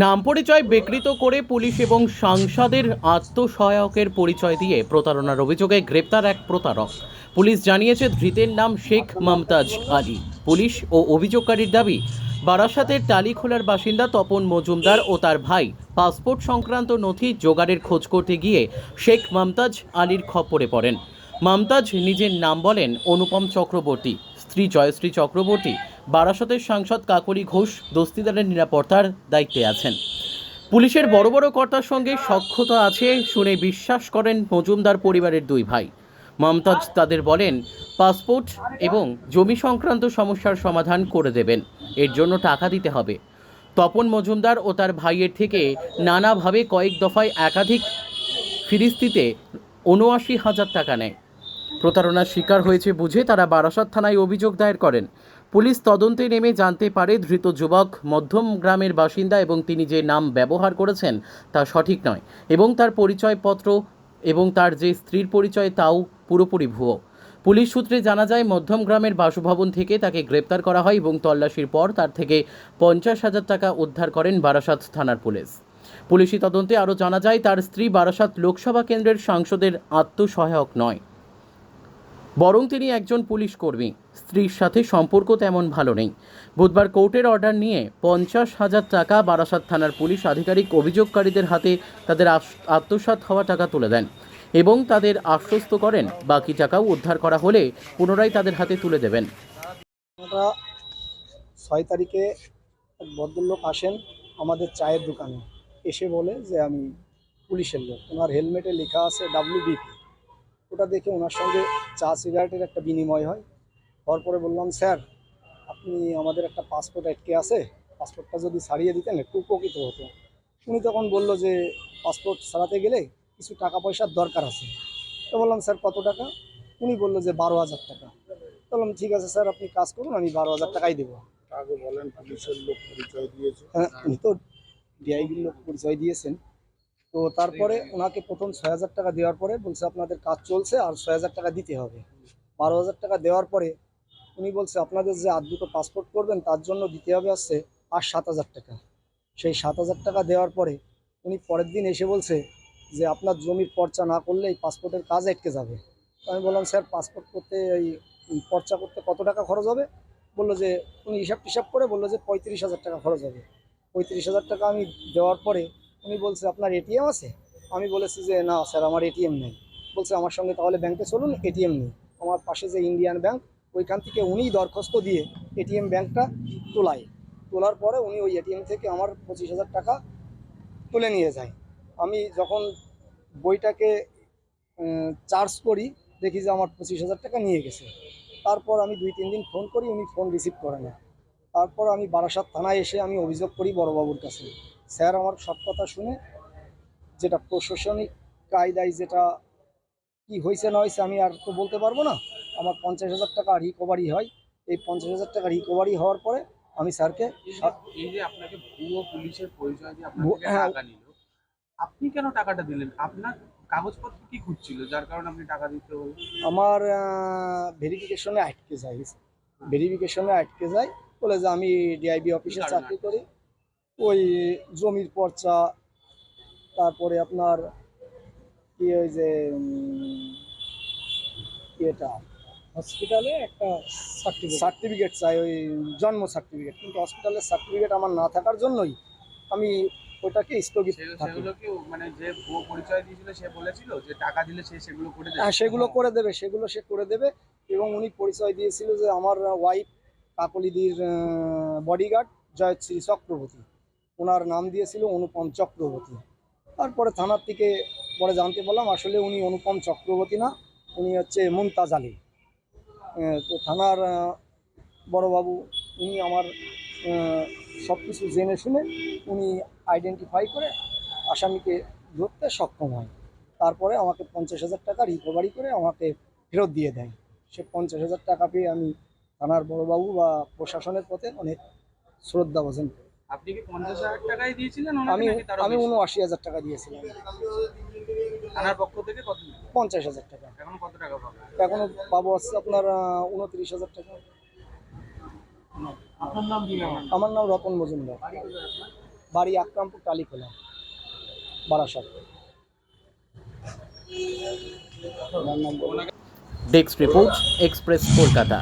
নাম পরিচয় বিকৃত করে পুলিশ এবং সাংসদের আত্মসহায়কের পরিচয় দিয়ে প্রতারণার অভিযোগে গ্রেপ্তার এক প্রতারক। পুলিশ জানিয়েছে ধৃতের নাম শেখ মমতাজ আলী। পুলিশ ও অভিযোগকারীর দাবি, বারাসাতের টালিখোলার বাসিন্দা তপন মজুমদার ও তার ভাই পাসপোর্ট সংক্রান্ত নথি জোগাড়ের খোঁজ করতে গিয়ে শেখ মমতাজ আলীর খপ্পরে পড়েন। মমতাজ নিজের নাম বলেন অনুপম চক্রবর্তী। স্ত্রী জয়শ্রী চক্রবর্তী বারাসতের সাংসদ কাকলি ঘোষ দস্তিদারের নিরাপত্তার দায়িত্বে আছেন। পুলিশের বড় বড় কর্তার সঙ্গে সখ্যতা আছে শুনে বিশ্বাস করেন মজুমদার পরিবারের দুই ভাই। মমতাজ তাদের বলেন পাসপোর্ট এবং জমি সংক্রান্ত সমস্যার সমাধান করে দেবেন, এর জন্য টাকা দিতে হবে। তপন মজুমদার ও তার ভাইয়ের থেকে নানাভাবে কয়েক দফায় একাধিক ফিরিস্তিতে ৭৯,০০০ টাকা নেয়। প্রতারণার শিকার হয়েছে বুঝে তারা বারাসাত থানায় অভিযোগ দায়ের করেন। পুলিশ তদন্তে নেমে জানতে পারে ধৃত যুবক মধ্যম গ্রামের বাসিন্দা এবং তিনি যে নাম ব্যবহার করেছেন তা সঠিক নয় এবং তার পরিচয়পত্র এবং তার যে স্ত্রীর পরিচয় তাও পুরোপুরি ভুয়ো। পুলিশ সূত্রে জানা যায় মধ্যম গ্রামের বাসভবন থেকে তাকে গ্রেপ্তার করা হয় এবং তল্লাশির পর তার থেকে ৫০,০০০ টাকা উদ্ধার করেন বারাসাত থানার পুলিশ। পুলিশি তদন্তে আরও জানা যায় তার স্ত্রী বারাসাত লোকসভা কেন্দ্রের সাংসদের আত্মসহায়ক নয়, বরং তিনি একজন পুলিশ কর্মী। স্ত্রীর সাথে সম্পর্ক তেমন ভালো নেই। বুধবার কোর্টের অর্ডার নিয়ে ৫০,০০০ টাকা বারাসাত থানার পুলিশ আধিকারিক অভিযোগকারীদের হাতে তাদের আত্মসাৎ হওয়া টাকা তুলে দেন এবং তাদের আশ্বস্ত করেন বাকি টাকাও উদ্ধার করা হলে পুনরায় তাদের হাতে তুলে দেবেন। আমরা ৬ তারিখে এক ভদ্রলোক আসেন আমাদের চায়ের দোকানে, এসে বলে যে আমি পুলিশের লোক। ওনার হেলমেটে লেখা আছে WBP। ওটা দেখে ওনার সঙ্গে চা সিগারেটের একটা বিনিময় হয়। হওয়ার পরে বললাম, স্যার আপনি আমাদের একটা পাসপোর্ট আটকে আছে, পাসপোর্টটা যদি ছাড়িয়ে দিতেন একটু উপকৃত হতো। উনি তখন বলল যে পাসপোর্ট ছাড়াতে গেলে কিছু টাকা পয়সার দরকার আছে। তো বললাম, স্যার কত টাকা? উনি বললো যে ১২,০০০ টাকা। বললাম, ঠিক আছে স্যার, আপনি কাজ করুন, আমি ১২,০০০ টাকাই দেবো। আগে বলেন পুলিশের লোক পরিচয় দিয়েছে। হ্যাঁ, উনি তো ডিআইবির লোক পরিচয় দিয়েছেন। তো তারপরে ওনাকে প্রথম ৬,০০০ টাকা দেওয়ার পরে বলছে আপনাদের কাজ চলছে আর ৬,০০০ টাকা দিতে হবে। ১২,০০০ টাকা দেওয়ার পরে উনি বলছে আপনাদের যে আর দুটো পাসপোর্ট করবেন তার জন্য দিতে হবে আসছে আর ৭,০০০ টাকা। সেই ৭,০০০ টাকা দেওয়ার পরে উনি পরের দিন এসে বলছে যে আপনার জমির পর্চা না করলে এই পাসপোর্টের কাজ আটকে যাবে। তো আমি বললাম, স্যার পাসপোর্ট করতে এই পর্চা করতে কত টাকা খরচ হবে? বললো যে উনি হিসাব করে বললো যে ৩৫,০০০ টাকা খরচ হবে। ৩৫,০০০ টাকা আমি দেওয়ার পরে উনি বলছে আপনার এটিএম আছে? আমি বলেছি যে না স্যার, আমার এটিএম নেই। বলছে আমার সঙ্গে তাহলে ব্যাংকে চলুন, এটিএম নেই। আমার পাশে যে ইন্ডিয়ান ব্যাংক, ওইখান থেকে উনিই দরখাস্ত দিয়ে এটিএম ব্যাংকটা তোলার পরে উনি ওই এটিএম থেকে আমার ২৫,০০০ টাকা তুলে নিয়ে যায়। আমি যখন বইটাকে চার্জ করি দেখি যে আমার ২৫,০০০ টাকা নিয়ে গেছে। তারপর আমি ২-৩ দিন ফোন করি, উনি ফোন রিসিভ করে না। তারপর আমি বারাসাত থানায় এসে আমি অভিযোগ করি বড়বাবুর কাছে। স্যার আমার সব কথা শুনে যেটা প্রশাসনিক কায়দায় যেটা কি হয়েছে না হয়েছে আমি আর তো বলতে পারবো না। আমার ৫০,০০০ টাকা রিকভারি হয়। এই ৫০,০০০ টাকা রিকভারি হওয়ার পরে আমি স্যারকে এই যে আপনাকে ভুয়ো পুলিশের পরিচয় দিয়ে আপনার থেকে হ্যাঁ, টাকা নিল, আপনি কেন টাকাটা দিলেন? আপনার কাগজপত্র কি খুঁজছিল যার কারণে আপনি টাকা দিতে হলো? আমার ভেরিফিকেশনে আটকে যায় বলে যে আমি ডিআইবি কি অফিসে কারণে চাকরি করি। ওই জমির পর্চা, তারপরে আপনার কি ওই যে এটা হসপিটালে একটা সার্টিফিকেট চাই, ওই জন্ম সার্টিফিকেট। কিন্তু হসপিটালের সার্টিফিকেট আমার না থাকার জন্যই আমি ওটাকে স্থগিত থাকি। সেগুলো কি মানে যে ভুয়ো পরিচয় দিয়েছিল সে বলেছিল যে টাকা দিলে সে সেগুলো করে দেবে? হ্যাঁ, সেগুলো করে দেবে, সেগুলো সে করে দেবে। এবং উনি পরিচয় দিয়েছিল যে আমার ওয়াইফ কাকলিদির বডিগার্ড জয়শ্রী চক্রবর্তী, ওনার নাম দিয়েছিল অনুপম চক্রবর্তী। তারপরে থানার থেকে পরে জানতে পারলাম আসলে উনি অনুপম চক্রবর্তী না, উনি হচ্ছে মুমতাজ আলী। তো থানার বড়বাবু উনি আমার সব কিছু জেনে শুনে উনি আইডেন্টিফাই করে আসামিকে ধরতে সক্ষম হয়। তারপরে আমাকে ৫০,০০০ টাকা রিকভারি করে আমাকে ফেরত দিয়ে দেয়। সে ৫০,০০০ টাকা পেয়ে আমি থানার বড়বাবু বা প্রশাসনের প্রতি অনেক শ্রদ্ধা বোঝেন। আপনি কি ৫০,০০০ টাকাই দিয়েছিলেন আমি নাকি তারও আমি বেশি? ৭৯,০০০ টাকা দিয়েছিলাম। থানার পক্ষ থেকে কত দিল? ৫০,০০০ টাকা। এখন কত টাকা পাবে? এখনো পাবো হচ্ছে আপনার ২৯,০০০ টাকা। আপনার নাম কি? আমার নাম রতন মজুমদার। বাড়ি আকরামপুর টালিখোলা, বারাসাত। আমার নাম বলুন। Desk report, express Kolkata.